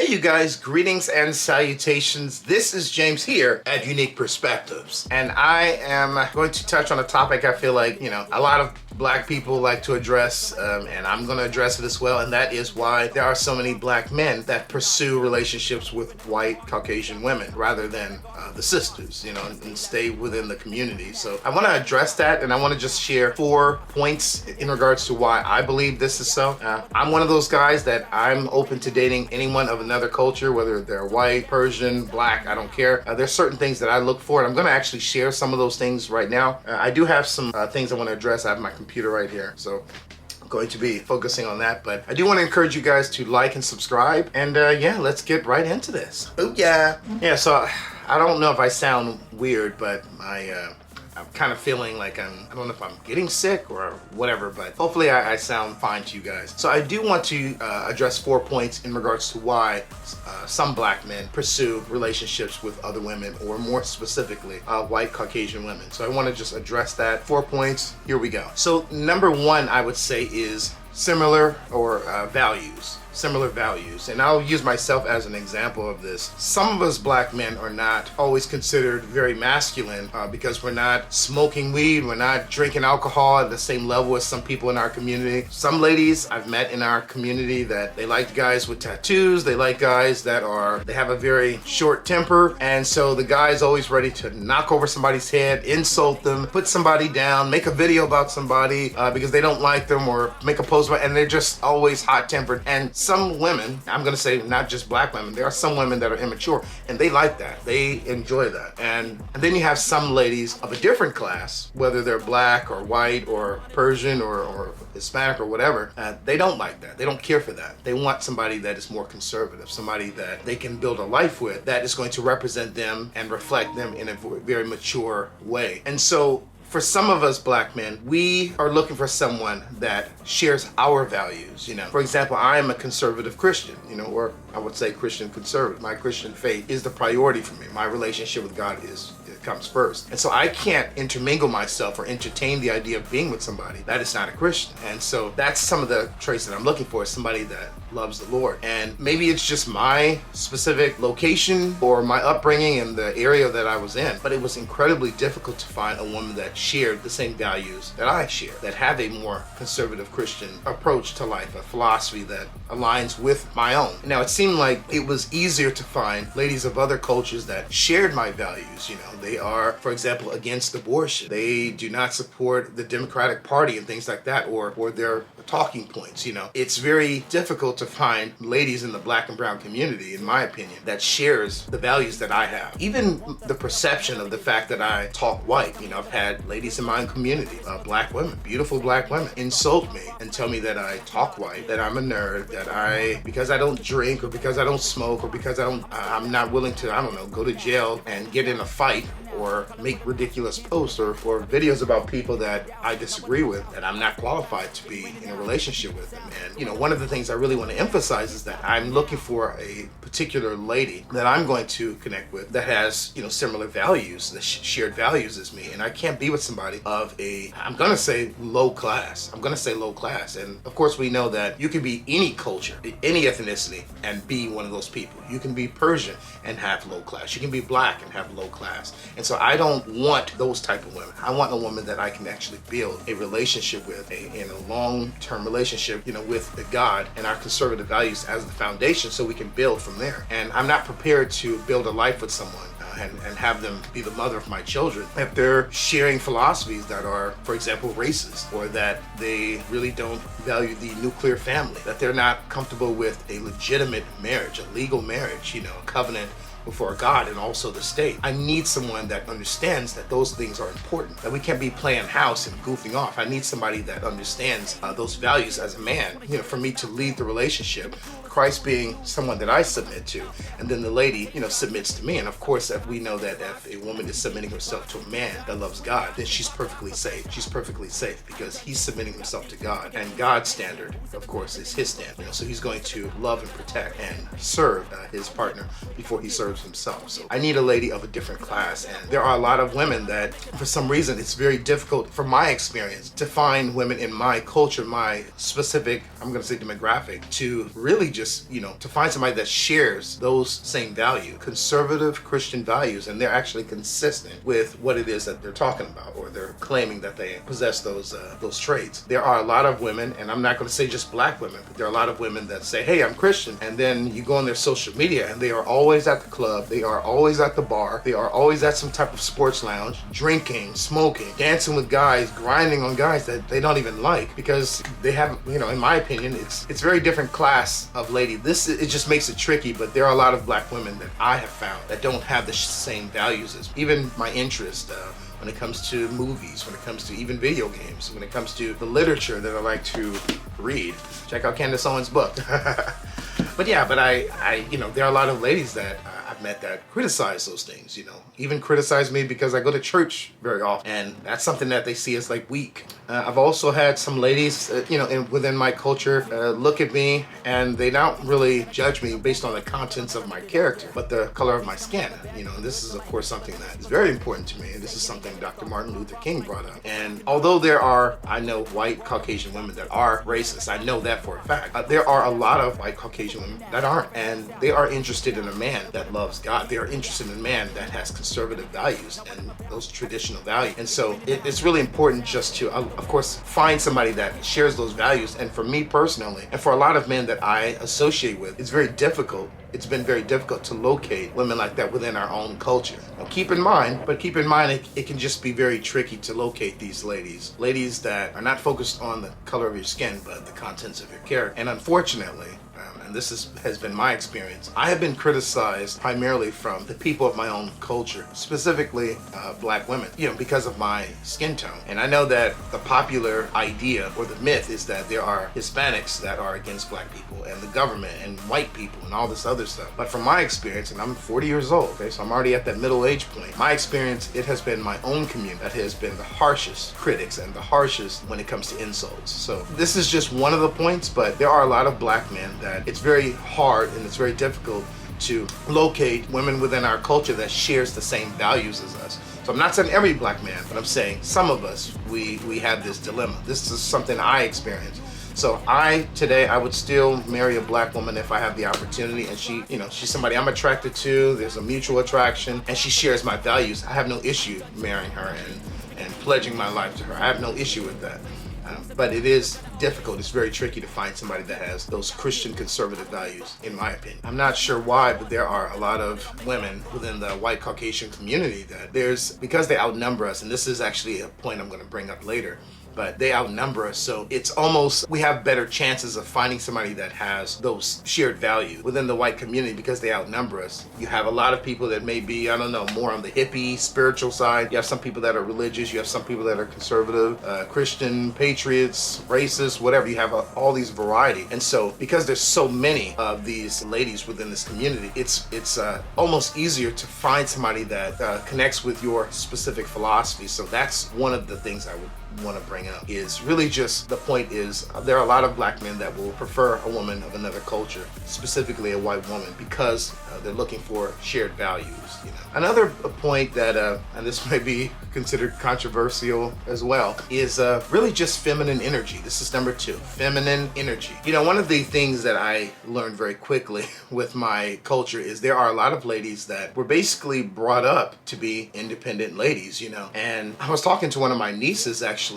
Hey you guys, greetings and salutations. This is James here at Unique Perspectives. And I am going to touch on a topic I feel like, a lot of black people like to address, and I'm going to address it as well, and that is why there are so many black men that pursue relationships with white Caucasian women rather than the sisters, and stay within the community. So I want to address that, and I want to just share 4 points in regards to why I believe this is so. I'm one of those guys that I'm open to dating anyone of another culture, whether they're white, Persian, black, I don't care. There's certain things that I look for, and I'm going to actually share some of those things right now. I do have some things I want to address. I have my computer right here, so I'm going to be focusing on that, but I do want to encourage you guys to like and subscribe, and yeah, let's get right into this. Oh yeah. So I don't know if I sound weird, but I'm kind of feeling like I don't know if I'm getting sick or whatever, but hopefully I sound fine to you guys. So I do want to address 4 points in regards to why some black men pursue relationships with other women, or more specifically, white Caucasian women. So I want to just address that. 4 points, here we go. So number 1, I would say, is similar values, and I'll use myself as an example of this. Some of us black men are not always considered very masculine because we're not smoking weed, we're not drinking alcohol at the same level as some people in our community. Some ladies I've met in our community that they like guys with tattoos, they like guys that they have a very short temper, and so the guy's always ready to knock over somebody's head, insult them, put somebody down, make a video about somebody because they don't like them, or make a post about, and they're just always hot-tempered. And some women, I'm gonna say not just black women, there are some women that are immature, and they like that, they enjoy that. And then you have some ladies of a different class, whether they're black or white or Persian or Hispanic or whatever, they don't like that, they don't care for that. They want somebody that is more conservative, somebody that they can build a life with, that is going to represent them and reflect them in a very mature way. And so for some of us black men, we are looking for someone that shares our values. For example, I am a conservative Christian, or I would say Christian conservative. My Christian faith is the priority for me. My relationship with God comes first. And so I can't intermingle myself or entertain the idea of being with somebody that is not a Christian. And so that's some of the traits that I'm looking for, is somebody that loves the Lord. And maybe it's just my specific location or my upbringing in the area that I was in, but it was incredibly difficult to find a woman that shared the same values that I share, that have a more conservative Christian approach to life, a philosophy that aligns with my own. Now, it seemed like it was easier to find ladies of other cultures that shared my values. They are, for example, against abortion. They do not support the Democratic Party and things like that, or their talking points. It's very difficult to find ladies in the black and brown community, in my opinion, that shares the values that I have. Even the perception of the fact that I talk white. I've had ladies in my own community, black women, beautiful black women, insult me and tell me that I talk white, that I'm a nerd, that because I don't drink, or because I don't smoke, or because I'm not willing to, go to jail and get in a fight, or make ridiculous posts or videos about people that I disagree with, that I'm not qualified to be in a relationship with them. And one of the things I really want to emphasize is that I'm looking for a particular lady that I'm going to connect with that has similar values, the shared values as me. And I can't be with somebody of I'm gonna say low class. And of course we know that you can be any culture, any ethnicity, and be one of those people. You can be Persian and have low class. You can be black and have low class. And so I don't want those type of women. I want a woman that I can actually build a relationship with, in a long-term relationship, with God and our conservative values as the foundation, so we can build from there. And I'm not prepared to build a life with someone and have them be the mother of my children if they're sharing philosophies that are, for example, racist, or that they really don't value the nuclear family, that they're not comfortable with a legitimate marriage, a legal marriage, a covenant before God and also the state. I need someone that understands that those things are important, that we can't be playing house and goofing off. I need somebody that understands those values as a man, for me to lead the relationship, Christ being someone that I submit to, and then the lady, submits to me. And of course, if we know that if a woman is submitting herself to a man that loves God, then she's perfectly safe. She's perfectly safe because he's submitting himself to God, and God's standard, of course, is his standard. So he's going to love and protect and serve his partner before he serves himself. So I need a lady of a different class, and there are a lot of women that, for some reason, it's very difficult, from my experience, to find women in my culture, my specific, I'm going to say demographic, to really just, to find somebody that shares those same values, conservative Christian values, and they're actually consistent with what it is that they're talking about, or they're claiming that they possess those traits. There are a lot of women, and I'm not going to say just black women, but there are a lot of women that say, hey, I'm Christian, and then you go on their social media and they are always at the club, they are always at the bar, they are always at some type of sports lounge, drinking, smoking, dancing with guys, grinding on guys that they don't even like, because they have, in my opinion, it's very different class of lady. It just makes it tricky, but there are a lot of black women that I have found that don't have the same values as even my interest. When it comes to movies, when it comes to even video games, when it comes to the literature that I like to read. Check out Candace Owens' book. But there are a lot of ladies that I've met that criticize those things, even criticize me because I go to church very often, and that's something that they see as like weak. I've also had some ladies, within my culture, look at me and they don't really judge me based on the contents of my character, but the color of my skin, and this is of course something that is very important to me, and this is something Dr. Martin Luther King brought up. And although I know white Caucasian women that are racist, I know that for a fact, there are a lot of white Caucasian women that aren't, and they are interested in a man that loves God. They are interested in a man that has conservative values and those traditional values. And so it's really important just to, of course, find somebody that shares those values. And for me personally, and for a lot of men that I associate with, it's been very difficult to locate women like that within our own culture. Now, keep in mind, it can just be very tricky to locate these ladies that are not focused on the color of your skin, but the contents of your character. And unfortunately, and this has been my experience, I have been criticized primarily from the people of my own culture, specifically black women, because of my skin tone. And I know that the popular idea or the myth is that there are Hispanics that are against black people and the government and white people and all this other stuff. But from my experience, and I'm 40 years old, okay, so I'm already at that middle age point, my experience, it has been my own community that has been the harshest critics and the harshest when it comes to insults. So this is just one of the points, but there are a lot of black men that it's very hard and it's very difficult to locate women within our culture that shares the same values as us. So I'm not saying every black man, but I'm saying some of us, we have this dilemma. This is something I experienced. So today I would still marry a black woman if I have the opportunity, and she's somebody I'm attracted to, there's a mutual attraction, and she shares my values. I have no issue marrying her and pledging my life to her. I have no issue with that. But it is difficult. It's very tricky to find somebody that has those Christian conservative values, in my opinion. I'm not sure why, but there are a lot of women within the white Caucasian community that because they outnumber us, and this is actually a point I'm going to bring up later, but they outnumber us, so it's almost, we have better chances of finding somebody that has those shared values within the white community because they outnumber us. You have a lot of people that may be, more on the hippie, spiritual side. You have some people that are religious, you have some people that are conservative, Christian, patriots, racist, whatever. You have all these variety. And so because there's so many of these ladies within this community, it's almost easier to find somebody that connects with your specific philosophy. So that's one of the things I would want to bring up, is really just the point is there are a lot of black men that will prefer a woman of another culture, specifically a white woman, because they're looking for shared values. Another point that, and this may be considered controversial as well, is really just feminine energy. This is number 2, feminine energy. One of the things that I learned very quickly with my culture is there are a lot of ladies that were basically brought up to be independent ladies, and I was talking to one of my nieces actually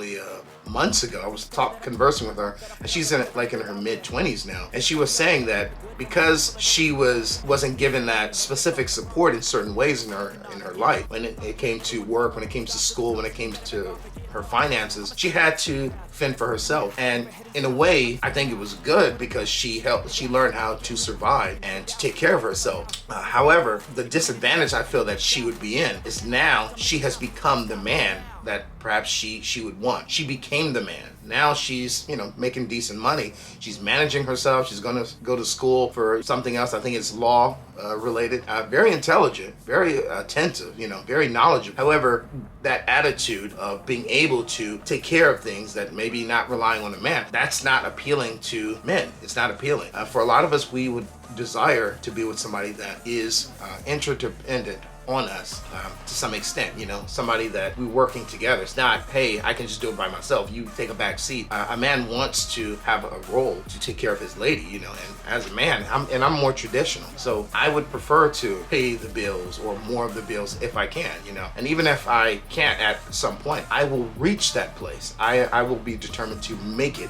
months ago. I was conversing with her, and she's in her mid-20s now, and she was saying that because she wasn't given that specific support in certain ways in her life, when it came to work, when it came to school, when it came to her finances, she had to fend for herself. And in a way, I think it was good because she learned how to survive and to take care of herself. However, the disadvantage I feel that she would be in is now she has become the man that perhaps she would want. She became the man. Now she's, making decent money. She's managing herself. She's going to go to school for something else. I think it's law related. Very intelligent, very attentive, very knowledgeable. However, that attitude of being able to take care of things that maybe not relying on a man, that's not appealing to men. It's not appealing. For a lot of us, we would desire to be with somebody that is interdependent on us to some extent. Somebody that we're working together. It's not, hey, I can just do it by myself. You take a back seat. A man wants to have a role to take care of his lady, and as a man, I'm more traditional. So I would prefer to pay the bills or more of the bills if I can, and even if I can't at some point, I will reach that place. I will be determined to make it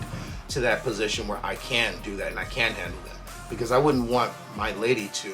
to that position where I can do that and I can handle that, because I wouldn't want my lady to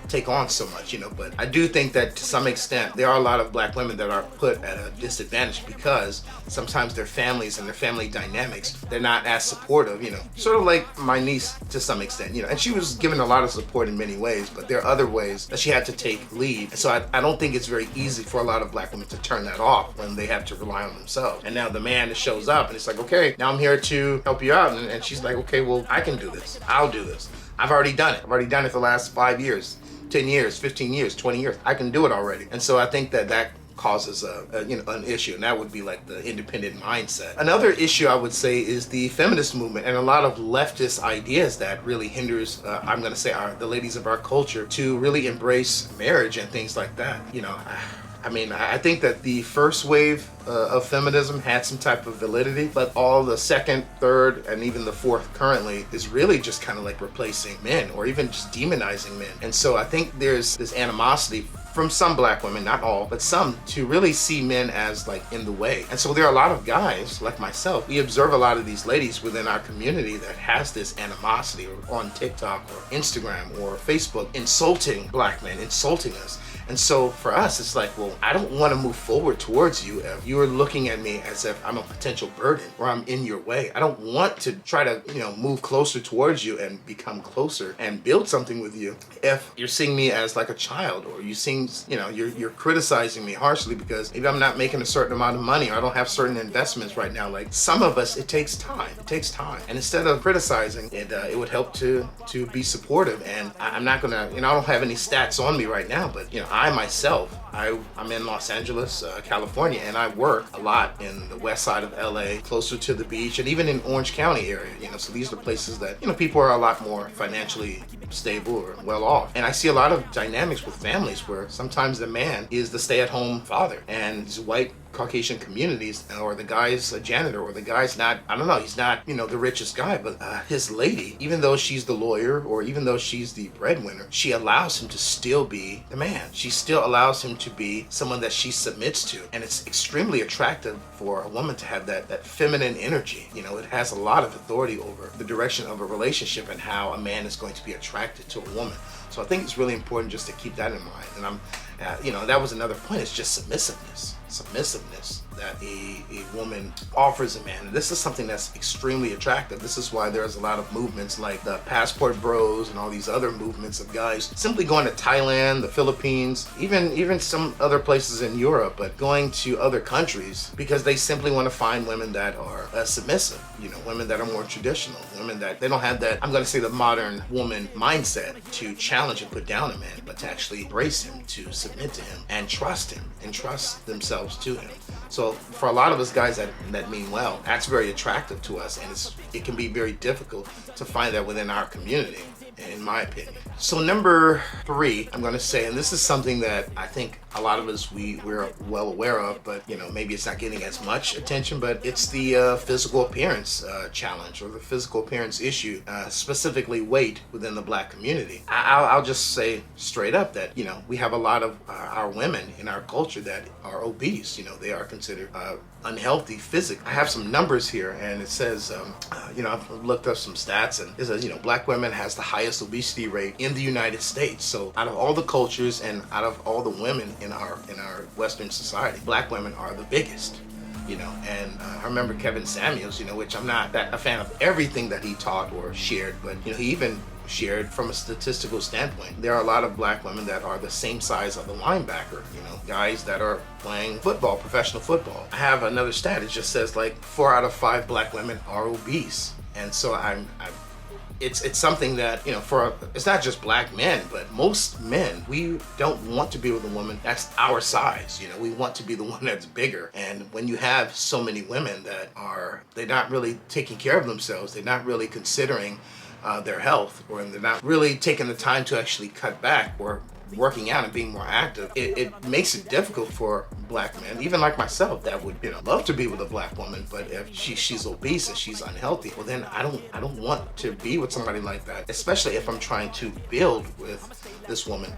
take on so much, but I do think that to some extent there are a lot of black women that are put at a disadvantage because sometimes their families and their family dynamics, they're not as supportive, sort of like my niece to some extent, and she was given a lot of support in many ways, but there are other ways that she had to take lead. So I don't think it's very easy for a lot of black women to turn that off when they have to rely on themselves. And now the man shows up and it's like, okay, now I'm here to help you out, and she's like, okay, well, I can do this. I'll do this. I've already done it. I've already done it for the last 5 years, 10 years, 15 years, 20 years. I can do it already. And so I think that causes an issue, and that would be like the independent mindset. Another issue I would say is the feminist movement and a lot of leftist ideas that really hinders, I'm going to say, the ladies of our culture to really embrace marriage and things like that. I think that the first wave of feminism had some type of validity, but all the second, third, and even the fourth currently is really just kind of like replacing men or even just demonizing men. And so I think there's this animosity from some black women, not all, but some, to really see men as like in the way. And so there are a lot of guys like myself, we observe a lot of these ladies within our community that has this animosity on TikTok or Instagram or Facebook, insulting black men, insulting us. And so for us, it's like, well, I don't want to move forward towards you if you're looking at me as if I'm a potential burden or I'm in your way. I don't want to try to, move closer towards you and become closer and build something with you if you're seeing me as like a child, or you seem, you're criticizing me harshly because maybe I'm not making a certain amount of money or I don't have certain investments right now. Like some of us, it takes time. It takes time. And instead of criticizing, it would help to be supportive. And I'm not gonna, I don't have any stats on me right now, but I myself, I'm in Los Angeles, California, and I work a lot in the west side of LA, closer to the beach, and even in Orange County area, so these are places that, people are a lot more financially stable or well off. And I see a lot of dynamics with families where sometimes the man is the stay-at-home father, and these white Caucasian communities, or the guy's a janitor, or the guy's not, I don't know, he's not, the richest guy, but his lady, even though she's the lawyer or even though she's the breadwinner, she allows him to still be the man. She still allows him to be someone that she submits to. And it's extremely attractive for a woman to have that feminine energy. It has a lot of authority over the direction of a relationship and how a man is going to be attracted to a woman. So I think it's really important just to keep that in mind. And that was another point, it's just submissiveness that a woman offers a man. And this is something that's extremely attractive. This is why there's a lot of movements like the Passport Bros and all these other movements of guys simply going to Thailand, the Philippines, even some other places in Europe, but going to other countries because they simply want to find women that are submissive, women that are more traditional, women that they don't have that, I'm going to say, the modern woman mindset to challenge and put down a man, but to actually embrace him, to submit to him and trust him and trust themselves to him. So for a lot of us guys that mean well, that's very attractive to us, and it can be very difficult to find that within our community, in my opinion. So number 3, I'm going to say, and this is something that I think a lot of us we're well aware of, but maybe it's not getting as much attention, but it's the physical appearance challenge, or the physical appearance issue, specifically weight within the black community. I'll just say straight up that we have a lot of our women in our culture that are obese. They are considered unhealthy physically. I have some numbers here, and it says, I've looked up some stats, and it says, black women has the highest obesity rate in the United States. So out of all the cultures and out of all the women in our Western society, black women are the biggest. And I remember Kevin Samuels, which I'm not a fan of everything that he taught or shared, but he even shared from a statistical standpoint, there are a lot of black women that are the same size of the linebacker, guys that are playing football, professional football. I have another stat, it just says like 4 out of 5 black women are obese. And so it's something that, it's not just black men, but most men, we don't want to be with a woman that's our size. We want to be the one that's bigger. And when you have so many women that they're not really taking care of themselves, they're not really considering their health, or they're not really taking the time to actually cut back or working out and being more active, it makes it difficult for black men, even like myself, that would, love to be with a black woman, but if she's obese and she's unhealthy, well then I don't want to be with somebody like that, especially if I'm trying to build with this woman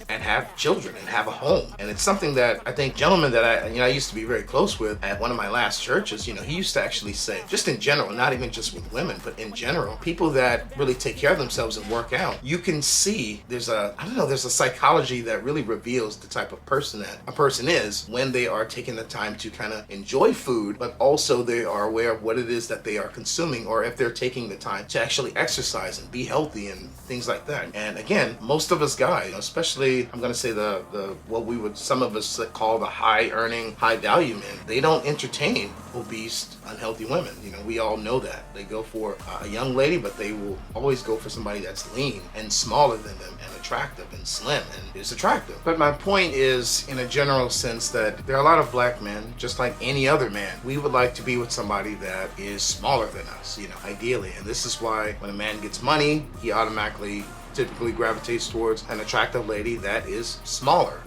and have children and have a home. And it's something that I think gentlemen that I used to be very close with at one of my last churches, he used to actually say, just in general, not even just with women, but in general, people that really take care of themselves and work out, you can see there's a psychology that really reveals the type of person that a person is when they are taking the time to kind of enjoy food, but also they are aware of what it is that they are consuming, or if they're taking the time to actually exercise and be healthy and things like that. And again, most of us guys, especially I'm going to say the what we would some of us call the high earning, high value men, they don't entertain obese, unhealthy women. We all know that. They go for a young lady, but they will always go for somebody that's lean and smaller than them and attractive and slim and is attractive. But my point is, in a general sense, that there are a lot of black men, just like any other man, we would like to be with somebody that is smaller than us, ideally. And this is why when a man gets money, he automatically typically gravitates towards an attractive lady that is smaller.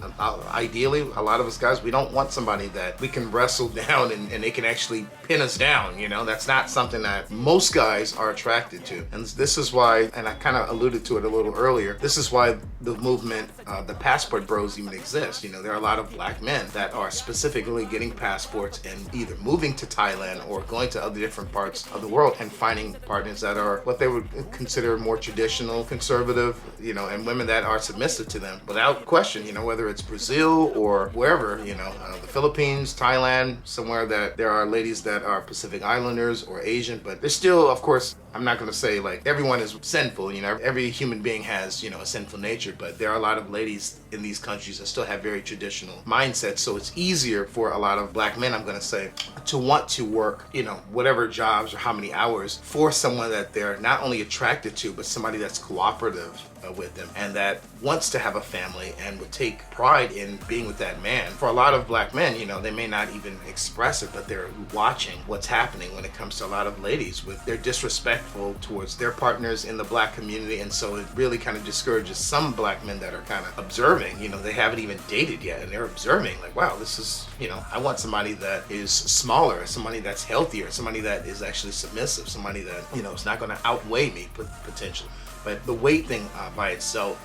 Ideally, a lot of us guys, we don't want somebody that we can wrestle down and they can actually pin us down. That's not something that most guys are attracted to. And this is why, and I kind of alluded to it a little earlier, this is why the movement, the passport bros even exist. There are a lot of black men that are specifically getting passports and either moving to Thailand or going to other different parts of the world and finding partners that are what they would consider more traditional, conservative, and women that are submissive to them without question, whether it's Brazil or wherever, the Philippines, Thailand, somewhere that there are ladies that are Pacific Islanders or Asian, but there's still, of course, I'm not going to say like everyone is sinful, every human being has, a sinful nature, but there are a lot of ladies in these countries that still have very traditional mindsets. So it's easier for a lot of black men, I'm going to say, to want to work, whatever jobs or how many hours for someone that they're not only attracted to, but somebody that's cooperative with them and that wants to have a family and would take pride in being with that man. For a lot of black men, they may not even express it, but they're watching what's happening when it comes to a lot of ladies with their disrespectful towards their partners in the black community. And so it really kind of discourages some black men that are kind of observing, they haven't even dated yet and they're observing like, wow, this is, I want somebody that is smaller, somebody that's healthier, somebody that is actually submissive, somebody that, is not going to outweigh me potentially. But the weight thing by itself,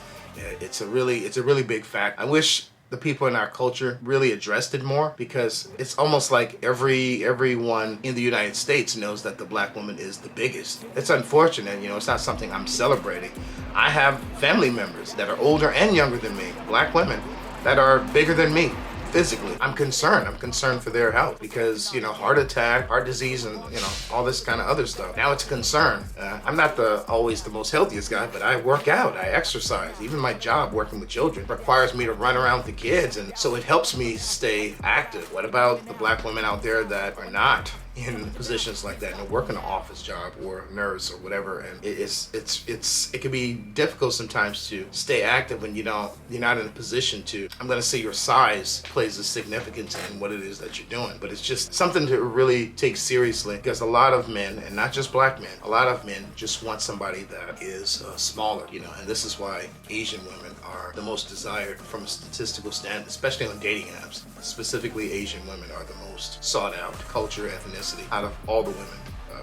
it's a really big fact. I wish the people in our culture really addressed it more, because it's almost like everyone in the United States knows that the black woman is the biggest. It's unfortunate, it's not something I'm celebrating. I have family members that are older and younger than me, black women, that are bigger than me physically. I'm concerned for their health because, heart attack, heart disease, and, all this kind of other stuff. Now it's a concern. I'm not always the most healthiest guy, but I work out, I exercise. Even my job working with children requires me to run around with the kids, and so it helps me stay active. What about the black women out there that are not in positions like that and work an office job or a nurse or whatever, and it can be difficult sometimes to stay active when you're not in a position to, I'm going to say your size plays a significance in what it is that you're doing, but it's just something to really take seriously, because a lot of men, and not just black men, a lot of men just want somebody that is smaller, and this is why Asian women are the most desired from a statistical standpoint, especially on dating apps. Specifically, Asian women are the most sought out culture, ethnicity out of all the women,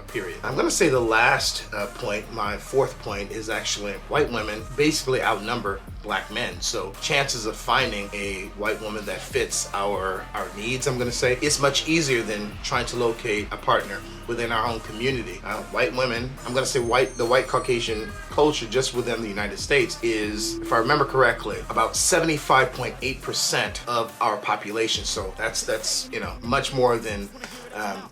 period. I'm going to say the last point, my fourth point, is actually white women basically outnumber black men. So chances of finding a white woman that fits our needs, I'm going to say, is much easier than trying to locate a partner within our own community. White women, I'm going to say the white Caucasian culture just within the United States is, if I remember correctly, about 75.8% of our population. So that's much more than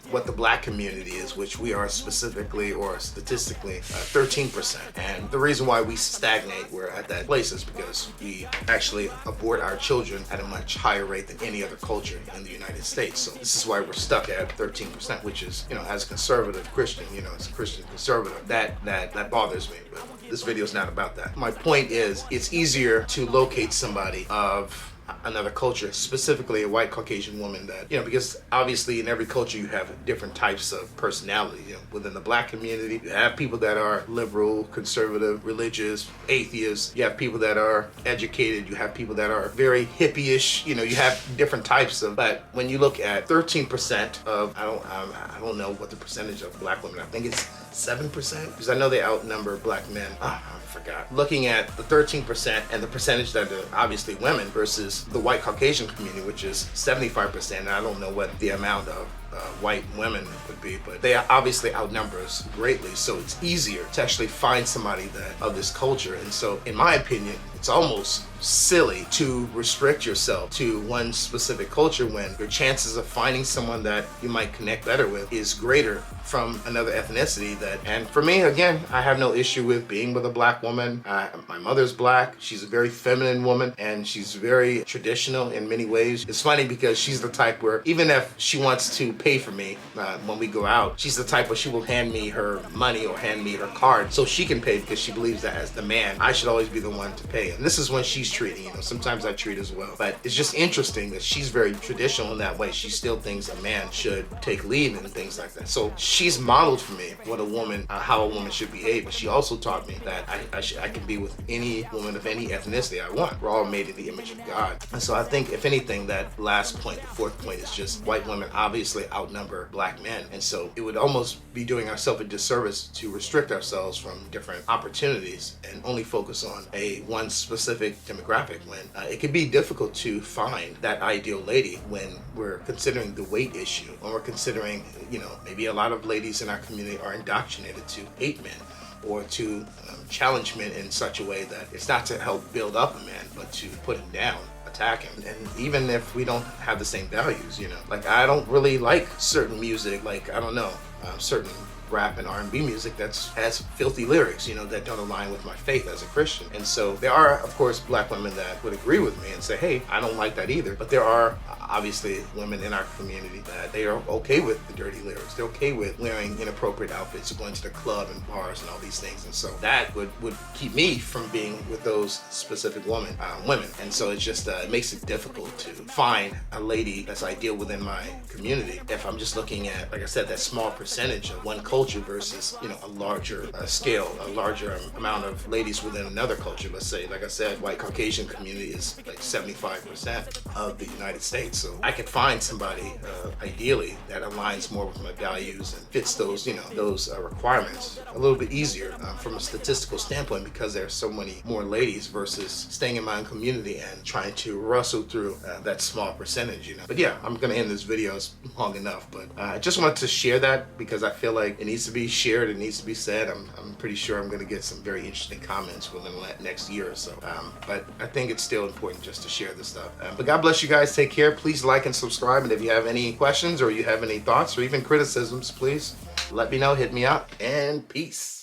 what the black community is, which we are specifically or statistically 13%. And the reason why we stagnate, we're at that place, is because we actually abort our children at a much higher rate than any other culture in the United States. So this is why we're stuck at 13%, which is, as a conservative Christian, as a Christian conservative, that bothers me. But this video is not about that. My point is, it's easier to locate somebody of another culture, specifically a white Caucasian woman that, because obviously in every culture you have different types of personality. Within the black community, you have people that are liberal, conservative, religious, atheists. You have people that are educated. You have people that are very hippie-ish. You have different types of, but when you look at 13% of, I don't know what the percentage of black women, I think it's 7%, because I know they outnumber black men. I forgot. Looking at the 13% and the percentage that are obviously women versus the white Caucasian community, which is 75%, and I don't know what the amount of white women would be, but they obviously outnumber us greatly, so it's easier to actually find somebody that of this culture. And so in my opinion, it's almost silly to restrict yourself to one specific culture when your chances of finding someone that you might connect better with is greater from another ethnicity. And for me, again, I have no issue with being with a black woman. My mother's black. She's a very feminine woman, and she's very traditional in many ways. It's funny because she's the type where even if she wants to pay for me when we go out, she's the type where she will hand me her money or hand me her card so she can pay, because she believes that as the man, I should always be the one to pay. And this is when she's treating, sometimes I treat as well. But it's just interesting that she's very traditional in that way. She still thinks a man should take lead and things like that. So she's modeled for me what a woman, how a woman should behave. But she also taught me that I can be with any woman of any ethnicity I want. We're all made in the image of God. And so I think, if anything, that last point, the fourth point, is just white women obviously outnumber black men. And so it would almost be doing ourselves a disservice to restrict ourselves from different opportunities and only focus on one specific demographic, when it can be difficult to find that ideal lady when we're considering the weight issue, when we're considering, maybe a lot of ladies in our community are indoctrinated to hate men or to challenge men in such a way that it's not to help build up a man, but to put him down, attack him. And even if we don't have the same values, like I don't really like certain music, like certain rap and R&B music that has filthy lyrics, that don't align with my faith as a Christian. And so there are, of course, black women that would agree with me and say, hey, I don't like that either. But there are obviously women in our community that they are okay with the dirty lyrics. They're okay with wearing inappropriate outfits, going to the club and bars and all these things. And so that would keep me from being with those specific women. And so it's just, it makes it difficult to find a lady that's ideal within my community if I'm just looking at, like I said, that small percentage of one culture versus, a larger scale, a larger amount of ladies within another culture. Let's say, like I said, white Caucasian community is like 75% of the United States. So I could find somebody, ideally, that aligns more with my values and fits those, those requirements a little bit easier from a statistical standpoint, because there are so many more ladies versus staying in my own community and trying to rustle through that small percentage, But yeah, I'm going to end this video. It's long enough, but I just wanted to share that because I feel like it needs to be shared. It needs to be said. I'm pretty sure I'm going to get some very interesting comments within the next year or so. But I think it's still important just to share this stuff. But God bless you guys. Take care. Please like and subscribe. And if you have any questions or you have any thoughts or even criticisms, please let me know. Hit me up. And peace.